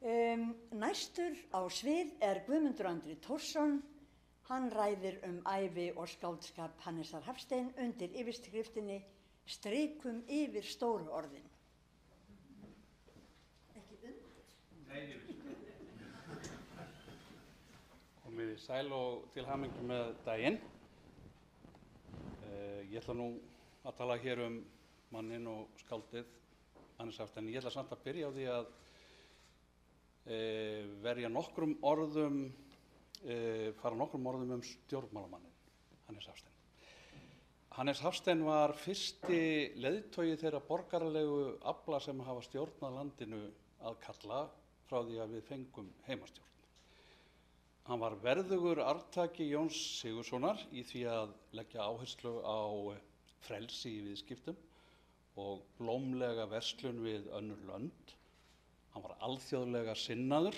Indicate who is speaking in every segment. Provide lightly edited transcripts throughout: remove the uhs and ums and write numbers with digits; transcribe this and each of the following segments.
Speaker 1: Næstur á svið Guðmundur Andri Thorsson. Hann ræðir ævi og skáldskap Hannesar Hafstein undir yfirskriftinni Strikum yfir stóru orðin. Ekki undir?
Speaker 2: Nei, yfir. Komið sæl og til hamingju með daginn. Ég ætla nú að tala hér manninn og skáldið Hannes Hafstein. Ég ætla samt að byrja á því að verja nokkrum orðum, fara nokkrum orðum stjórnmálamanninn Hannes Hafstein. Hannes Hafstein var fyrsti leiðtogi þeirra borgaralegu afla sem hafa stjórnað landinu að kalla frá því að við fengum heimastjórn. Hann var verðugur arftaki Jóns Sigurðssonar í því að leggja áherslu á frelsi í viðskiptum og blómlega verslun við önnur lönd. Hann var alþjóðlega sinnaður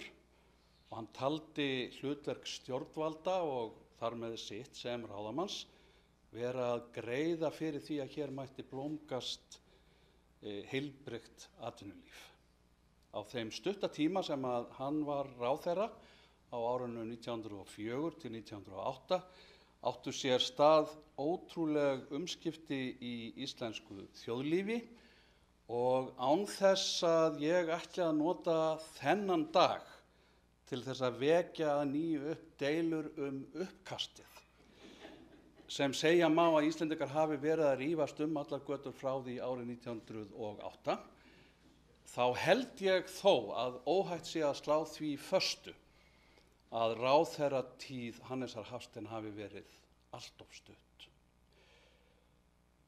Speaker 2: og hann taldi hlutverk stjórnvalda og þar með sitt sem ráðamanns vera að greiða fyrir því að hér mætti blómgast heilbrigt atvinnulíf. Á þeim stutta tíma sem að hann var ráðherra á árinu 1904 til 1908 áttu sér stað ótrúleg umskipti í íslensku þjóðlífi og án þess að ég ætli að nota þennan dag til þess að vekja að nýju upp deilur uppkastið sem segja má að Íslendingar hafi verið að rífast allar götur frá því árið 1908, þá held ég þó að óhætt sé að slá því föstu að ráðherratíð Hannesar Hafstein hafi verið allt of stutt.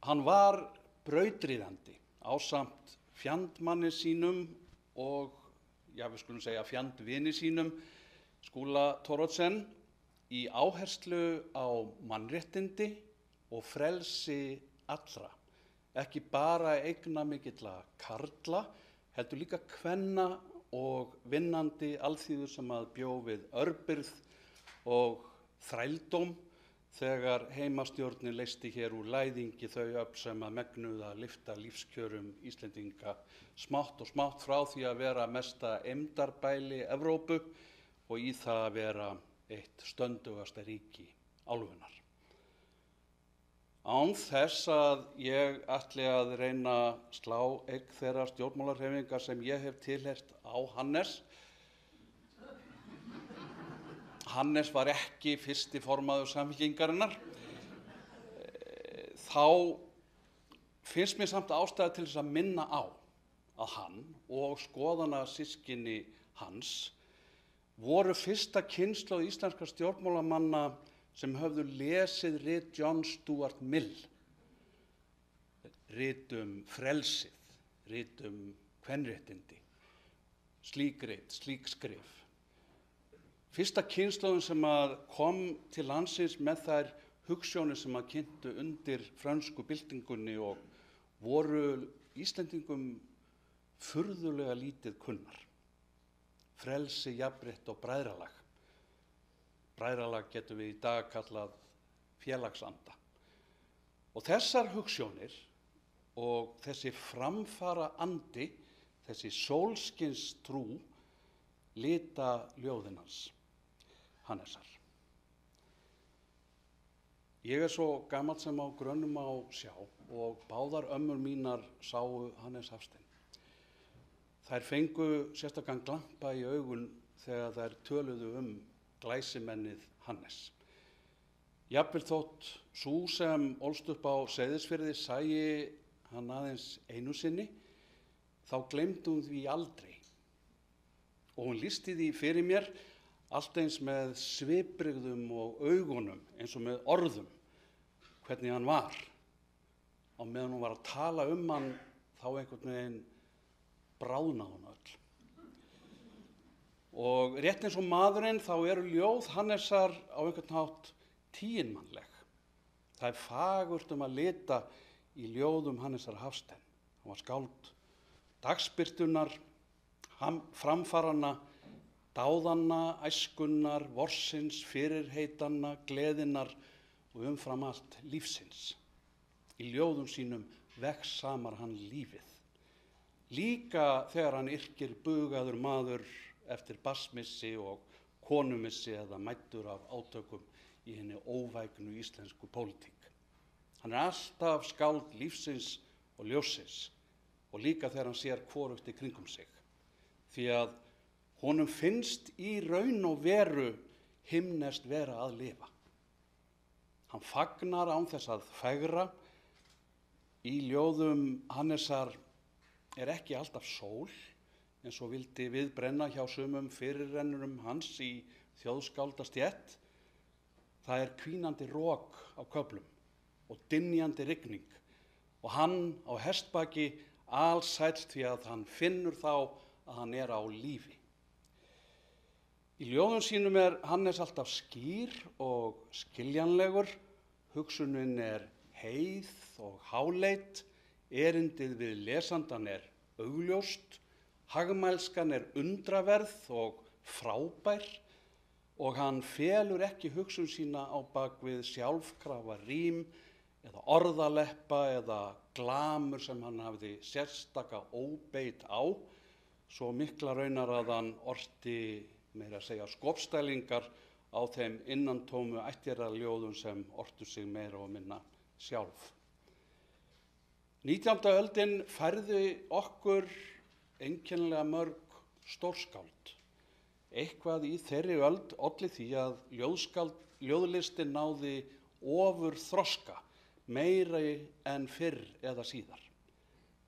Speaker 2: Hann var brautryðjandi ásamt fjandmanni sínum og, við skulum segja fjandvini sínum, Skúla Thoroddsen, í áherslu á mannréttindi og frelsi allra, ekki bara eignamikilla karla, heldur líka kvenna og vinnandi alþýðu sem að bjó við örbirgð og þrældóm þegar heimastjórnin leysti hér úr læðingi þau öfl sem að megnuðu að lyfta lífskjörum Íslendinga smátt og smátt frá því að vera mesta eymdarbæli Evrópu og í það að vera eitt stöndugasta ríki álfunnar. Án þess að ég ætli að reyna að slá eign þeirra stjórnmálahreyfingar sem ég hef tilheyrt á Hannes. Hannes var ekki fyrsti formaður Samfylkingarinnar. Þá finnst mér samt ástæða til þess að minna á að hann og skoðanasystkini hans voru fyrsta kynslóð íslenskra stjórnmálamanna sem höfðu lesið rit John Stuart Mill, rit frelsið, rit kvenréttindi, slík rit, slík skrif. Fyrsta kynslóðin sem að kom til landsins með þær hugsjónir sem að kynntu undir frönsku byltingunni og voru Íslendingum furðulega lítið kunnar. Frelsi, jafnrétti og bræðralag. Bræðralag getum við í dag kallað félagsanda. Og þessar hugsjónir og þessi framfara andi, þessi sólskinstrú lita ljóðin hans, Hannesar. Ég svo gamall sem á grönnum á sjá og báðar ömmur mínar sáu Hannes Hafstein. Þær fengu sérstakann glampa í augun þegar þær töluðu glæsimennið Hannes. Jafnvel þótt sú sem ólst upp á Seyðisfirði sæi hann aðeins einu sinni, þá gleymdi hún því aldrei. Og hún lýsti því fyrir mér allt eins með svipbrigðum og augunum, eins og með orðum, hvernig hann var. Á meðan hún var að tala hann, þá einhvern veginn bráðnaði hún öll. Og rétt eins og maðurinn, þá eru ljóð Hannesar á einhvern hátt tíinmannleg. Það fagurt að lita í ljóðum Hannesar Hafstein. Hann var skáld dagsbirtunnar, framfaranna, dáðanna, æskunnar, vorsins, fyrirheitanna, gleðinnar og umfram allt lífsins. Í ljóðum sínum vegssamar hann lífið. Líka þegar hann yrkir bugaður maður eftir barnsmissi og konumissi eða mæddur af átökum í henni óvægnu íslensku pólitík. Hann alltaf skáld lífsins og ljóssins og líka þegar hann sér hvorugt í kringum sig. Því að honum finnst í raun og veru himneskt vera að lifa. Hann fagnar án þess að fegra. Í ljóðum Hannesar ekki alltaf sól, eins og vildi viðbrenna hjá sumum fyrirrennurum hans í þjóðskáldastétt. Það hvínandi rok á köflum og dynjandi rigning og hann á hestbaki alsæll því að hann finnur þá að hann á lífi. Í ljóðum sínum Hannes alltaf skýr og skiljanlegur, hugsunin heið og háleit, erindið við lesandan augljóst, hagmælskan undraverð og frábær og hann felur ekki hugsun sína á bak við sjálfkrafa rím eða orðaleppa eða glamur sem hann hafði sérstaka óbeit á, svo mikla raunar að hann orti meira að segja skopstælingar á þeim innantómu ættjarðarljóðum sem ortu sig meira og minna sjálf. 19. öldin færði okkur einkennilega mörg stórskáld. Eitthvað í þeirri öld olli því að ljóðlistin náði ofur þroska, meira en fyrr eða síðar.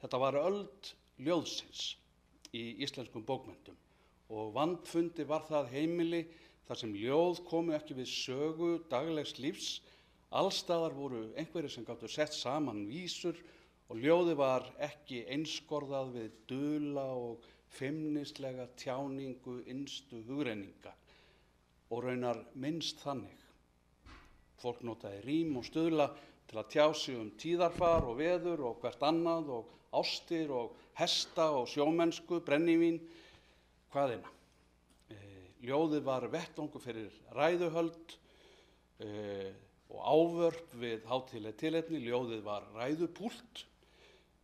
Speaker 2: Þetta var öld ljóðsins í íslenskum bókmenntum og vandfundi var það heimili þar sem ljóð komu ekki við sögu daglegs lífs. Allstaðar voru einhverjir sem gátu sett saman vísur og ljóði var ekki einskorðað við dula og feimnislega tjáningu innstu hugrenninga og raunar minnst þannig. Fólk notaði rím og stuðla til að tjá sig tíðarfar og veður og hvert annað og ástir og hesta og sjómennsku, brennivín, hvaðina. Ljóðið var vettvangur fyrir ræðuhöld og ávörp við hátíðleg tilefni. Ljóðið var ræðupúlt.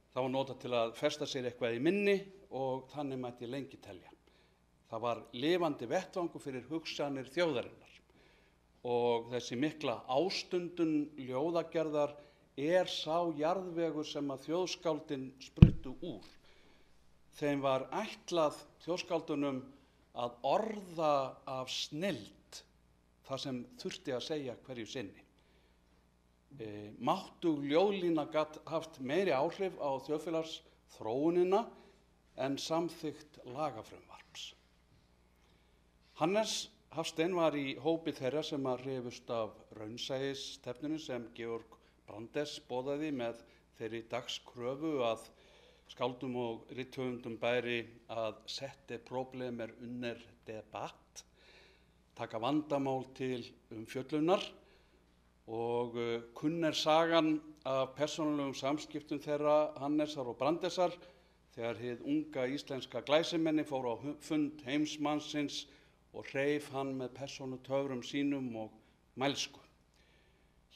Speaker 2: Það var notað til að festa sér eitthvað í minni og þannig mætti lengi telja. Það var lifandi vettvangur fyrir hugsanir þjóðarinnar og þessi mikla ástundun ljóðagerðar sá jarðvegur sem að þjóðskáldin spruttu úr. Þeim var ætlað þjóðskáldunum að orða af snilld það sem þurfti að segja hverju sinni. Máttug ljóðlína gat haft meiri áhrif á þjóðfélagsþróunina en samþykkt lagafrumvarps. Hannes Hafstein var í hópi þeirra sem að hrifust af raunsæisstefnunni sem Georg Brandes boðaði með þeirri dagskröfu að skáldum og rithöfundum bæri að sette problemer under debatt, taka vandamál til umfjöllunar og kunn sagan af persónulegum samskiptum þeirra Hannesar og Brandesar þegar hið unga íslenska glæsimenni fór á fund heimsmannsins og hreif hann með persónutöfrum sínum og mælsku.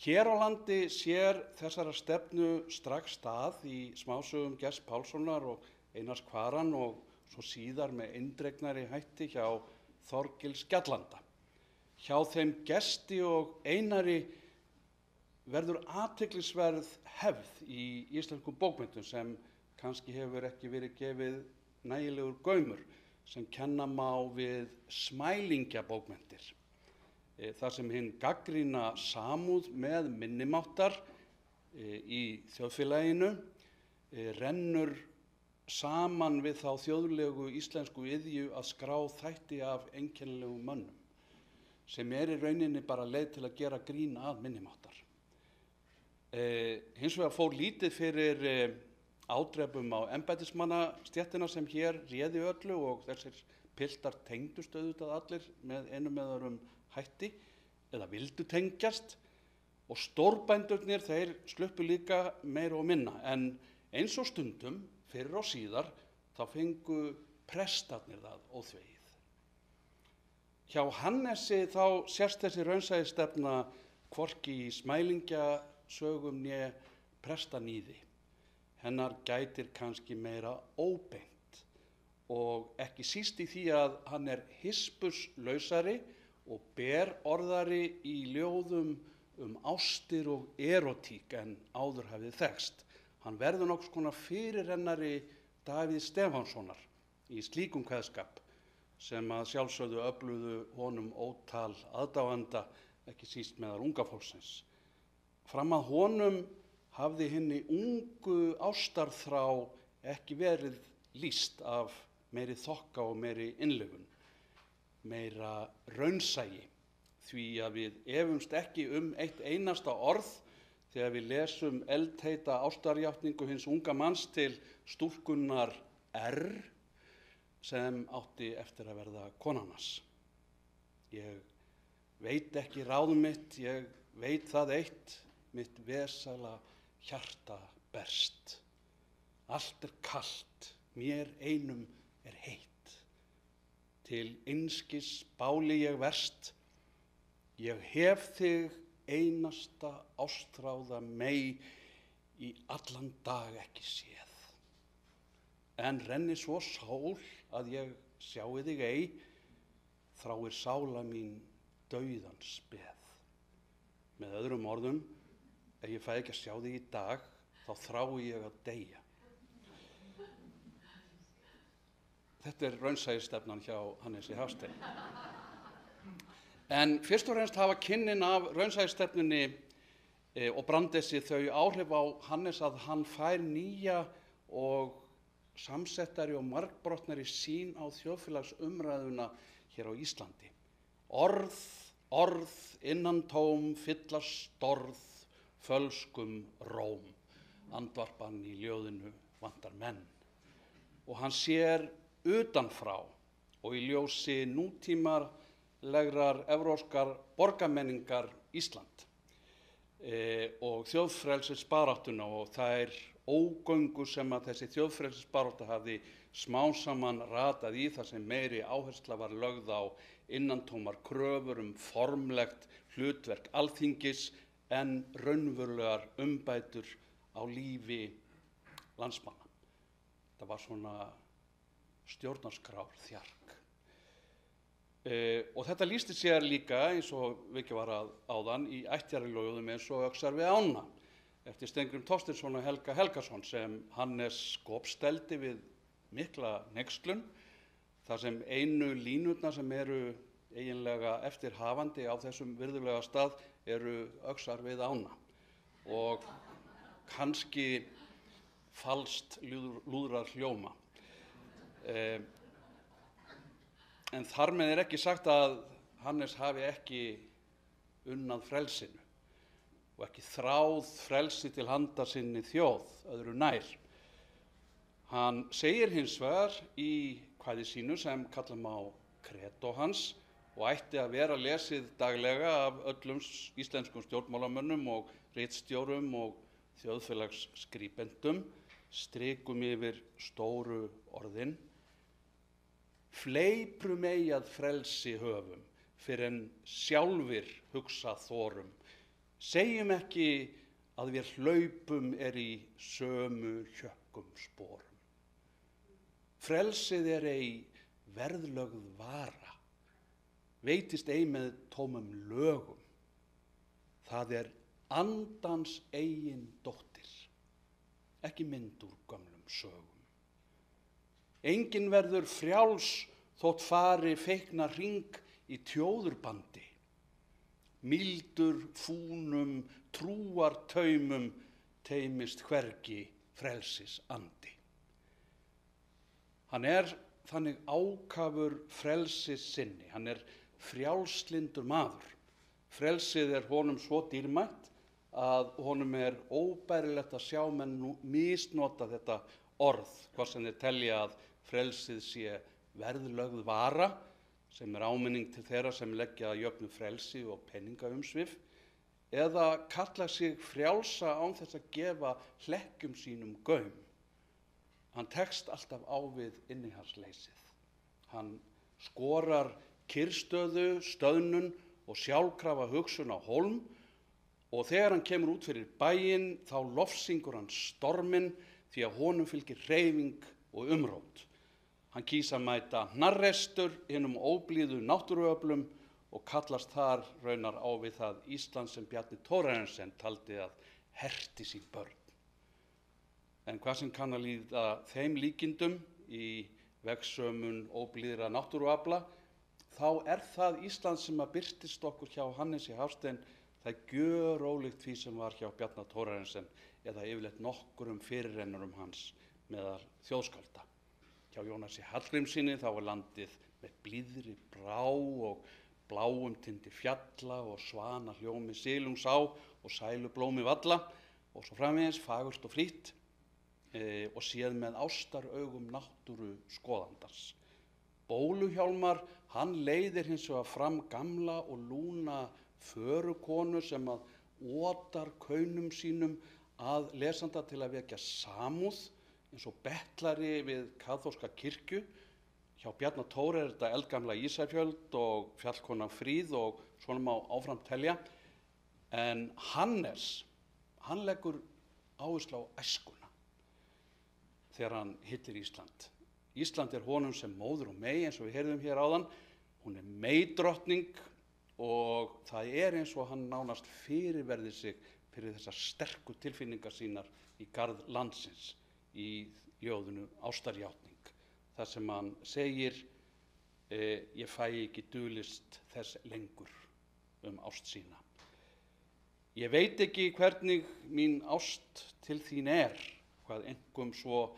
Speaker 2: Hér á landi sér þessara stefnu strax stað í smásögum Gests Pálssonar og Einars Kvaran og svo síðar með eindregnari hætti hjá Þorgils Gjallanda. Hjá þeim Gesti og Einari verður athyglisverð hefð í íslenskum bókmenntum sem kannski hefur ekki verið gefið nægilegur gaumur, sem kenna má við smælingjabókmenntir. Þar sem hinn gagnrýna samúð með minnimáttar í þjóðfélaginu rennur saman við þá þjóðlegu íslensku iðju að skrá þætti af einkennilegum mönnum, sem í rauninni bara leið til að gera grín að minnimáttar. Hins vegar fór lítið fyrir ádrepum á embættismannastéttina sem hér réði öllu og þessir piltar tengdust auðvitað allir með einum eða öðrum hætti eða vildu tengjast og stórbændurnir þeir sluppu líka meira og minna en eins og stundum fyrr og síðar þá fengu prestarnir það óþvegið. Hjá Hannesi þá sérst þessi raunsæisstefna hvorki í smælingjasögum né prestaníði. Hennar gætir kannski meira óbeint og ekki síst í því að hann hispuslausari og berorðari í ljóðum ástir og erótík en áður hafið þekkst. Hann verður nokkurs konar fyrirrennari Davíðs Stefánssonar í slíkum kveðskap sem að sjálfsögðu öfluðu honum ótal aðdáenda, ekki síst meðal unga fólksins. Fram að honum hafði hinni ungu ástarþrá ekki verið lýst af meiri þokka og meiri innlifun, meira raunsæi, því að við efumst ekki eitt einasta orð þegar við lesum eldheita ástarjátningu hins unga manns til stúlkunnar R sem átti eftir að verða konan hans. Ég veit ekki ráð mitt, ég veit það eitt, mitt vesala hjarta berst. Allt kalt, mér einum heitt. Til einskis báli ég verst, ég hef þig einasta ástráða mey í allan dag ekki séð. En renni svo sól að ég sjái þig ei, þráir sála mín dauðans beð. Með öðrum orðum, ef ég fæ ekki að sjá þig í dag, þá þrái ég að deyja. Þetta raunsæisstefnan hjá Hannesi Hafstein. En fyrst og fremst hafa kynnin af raunsæisstefnunni og Brandesi þau áhrif á Hannes að hann fær nýja og samsettari og margbrotnari sýn á þjóðfélagsumræðuna hér á Íslandi. Orð, innantóm, fyllast storð, fölskum róm, andvarpan í ljóðinu vantar menn. Og hann sér utanfrá og í ljósi nútímalegrar evrópskar borgarmenningar Ísland og þjóðfrelsisbaráttuna og þær ógöngur sem að þessi þjóðfrelsisbarátta hafði smám saman ratað í, þar sem meiri áhersla var lögð á innantómar kröfur formlegt hlutverk Alþingis en raunverulegar umbætur á lífi landsmanna. Það var svona stjórnarskrárþjark. Og þetta lýsti sér líka, eins og vikið var að áðan, í ættjarðarljóðum eins og Öxar við ána eftir Steingrím Thorsteinsson og Helga Helgason sem Hannes skopsteldi við mikla hneykslun, þar sem einu línurnar sem eru eiginlega eftirhafandi á þessum virðulega stað eru Öxar við ána og kannski falskt lúðrar hljóma. En þar með ekki sagt að Hannes hafi ekki unnað frelsinu og ekki þráð frelsi til handa sinni þjóð, öðru nær. Hann segir hins vegar í kvæði sínu sem kalla má kredó hans og ætti að vera lesið daglega af öllum íslenskum stjórnmálamönnum og ritstjórum og þjóðfélagsskrýbendum, strikum yfir stóru orðin. Fleiprum ei að frelsi höfum, fyrr en sjálfir hugsa þorum. Segjum ekki að við hlaupum í sömu hjökkum sporum. Frelsið ei verðlögð vara, veitist ei með tómum lögum. Það andans eigin dóttir, ekki mynd úr gömlum sögum. Enginn verður frjáls þótt fari feikna hring í tjóðurbandi. Mildur fúnum trúartaumum teymist hvergi frelsis andi. Hann þannig ákafur frelsis sinni, hann frjálslyndur maður. Frelsið honum svo dýrmætt að honum óbærilegt að sjá menn misnota þetta orð, hvað sem þeir telja að frelsið sé verðlögð vara, sem áminning til þeirra sem leggja að jöfnu frelsi og peningaumsvif, eða kalla sig frjálsa án þess að gefa hlekkjum sínum gaum. Hann tekst alltaf á við innihaldsleysið. Hann skorar kyrrstöðu, stöðnun og sjálfkrafa hugsun á hólm og þegar hann kemur út fyrir bæinn þá lofsyngur hann storminn því að honum fylgir hreyfing og umrót. Hann kýs að mæta hnarreistur hinum óblíðu náttúruöflum og kallast þar raunar á við það Ísland sem Bjarni Thorarensen taldi að herti sín börn. En hvað sem kann að líða þeim líkindum í vegsömun óblíðra náttúruafla, þá það Ísland sem að birtist okkur hjá Hannesi Hafstein, það gjörólíkt því sem var hjá Bjarna Thorarensen eða yfirleitt nokkrum fyrirrennurum hans meðal þjóðskálda. Hjá Jónasi Hallgrímssyni þá landið með blíðri brá og bláum tindi fjalla og svana hljómi silungsá og sælublómi valla og svo framvegis fagurt og flýtt og séð með ástaraugum náttúru skoðandans. Bóluhjálmar, hann leiðir hins vegar fram gamla og lúna förukonu sem að otar kaunum sínum að lesanda til að vekja samúð eins og betlari við kaþólska kirkju. Hjá Bjarna Thor þetta eldgamla Ísafjöld og fjallkonan Fríð og svona má áfram telja. En Hannes, hann leggur áherslu á æskuna þegar hann hittir Ísland. Ísland honum sem móður og mey eins og við heyrðum hér áðan. Hún meydrottning og það eins og hann nánast fyrirverði sig fyrir þessar sterku tilfinningar sínar í garð landsins í ljóðinu Ástarjátning. Það sem hann segir, ég fæ ekki dulist þess lengur ást sína. Ég veit ekki hvernig mín ást til þín hvað einkum svo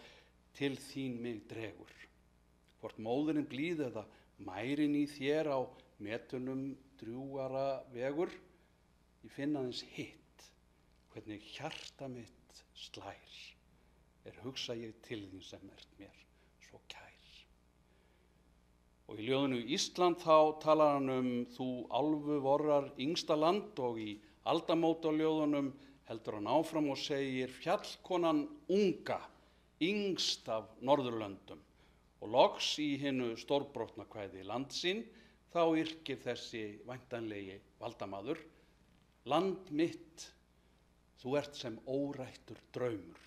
Speaker 2: til þín mig dregur. Hvort móðurinn blíð eða mærin í þér á metunum drjúgara vegur, ég finna aðeins hitt, hvernig hjarta mitt slær, hugsa ég til þín sem mér svo kær. Og í ljóðinu Ísland þá talar hann þú álfu vorrar yngsta land og í aldamótaljóðunum heldur hann áfram og segir fjallkonan unga, yngst af Norðurlöndum og loks í hinu stórbrotna kvæði Landsýn þá yrkir þessi væntanlegi valdamaður: Land mitt, þú ert sem órættur draumur,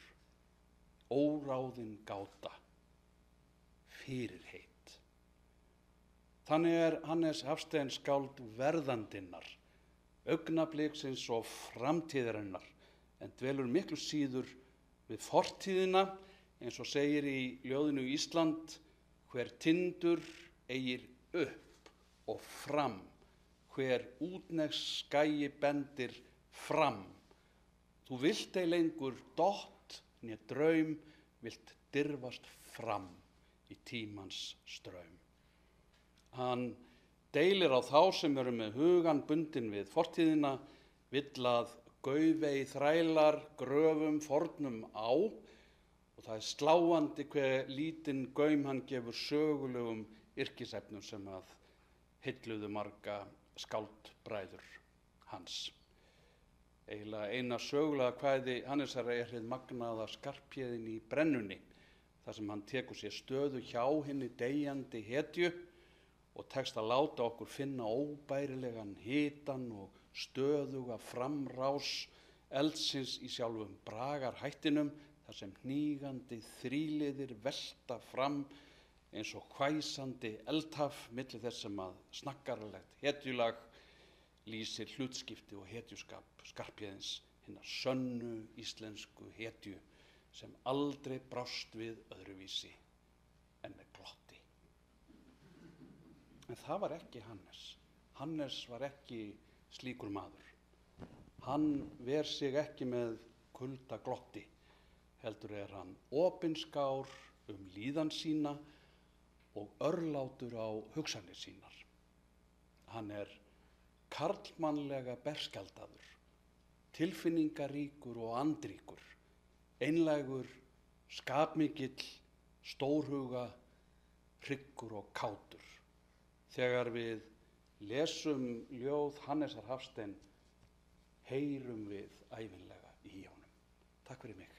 Speaker 2: óráðin gáta, fyrirheit. Þannig Hannes Hafstein skáld verðandinnar, augnabliksins og framtíðarinnar, en dvelur miklu síður við fortíðina, eins og segir í ljóðinu Ísland: hver tindur eigir upp og fram, hver útnegs skæi bendir fram. Þú vilt ei lengur dott né draum, vilt dirfast fram í tímans straum. Hann deilir á þá sem eru með hugan bundinn við fortíðina, vill að gaufei þrælar gröfum fornum á, og það sláandi hve lítinn gaum hann gefur sögulegum yrkisefnum sem að heilluðu marga skáldbræður hans. Eiginlega eina sögulega kvæði Hannesar hið magnaða Skarphéðin í brennunni, þar sem hann tekur sér stöðu hjá hinni deyjandi hetju og tekst að láta okkur finna óbærilegan hitan og stöðuga framrás eldsins í sjálfum bragarhættinum, þar sem hnígandi þríliðir velta fram eins og hvæsandi eldhaf milli þess sem að snaggaralegt hetjulag lýsir hlutskipti og hetjuskap Skarphéðins, hinnar sönnu íslensku hetju sem aldrei brást við öðruvísi en með glotti. En það var ekki Hannes. Hannes var ekki slíkur maður. Hann ver sig ekki með kuldaglotti, heldur hann opinskár líðan sína og örlátur á hugsanir sínar. Hann karlmannlega berskjaldaður, tilfinningaríkur og andríkur, einlægur, skapmikill, stórhuga, hryggur og kátur. Þegar við lesum ljóð Hannesar Hafstein heyrum við ævinlega í honum. Takk fyrir mig.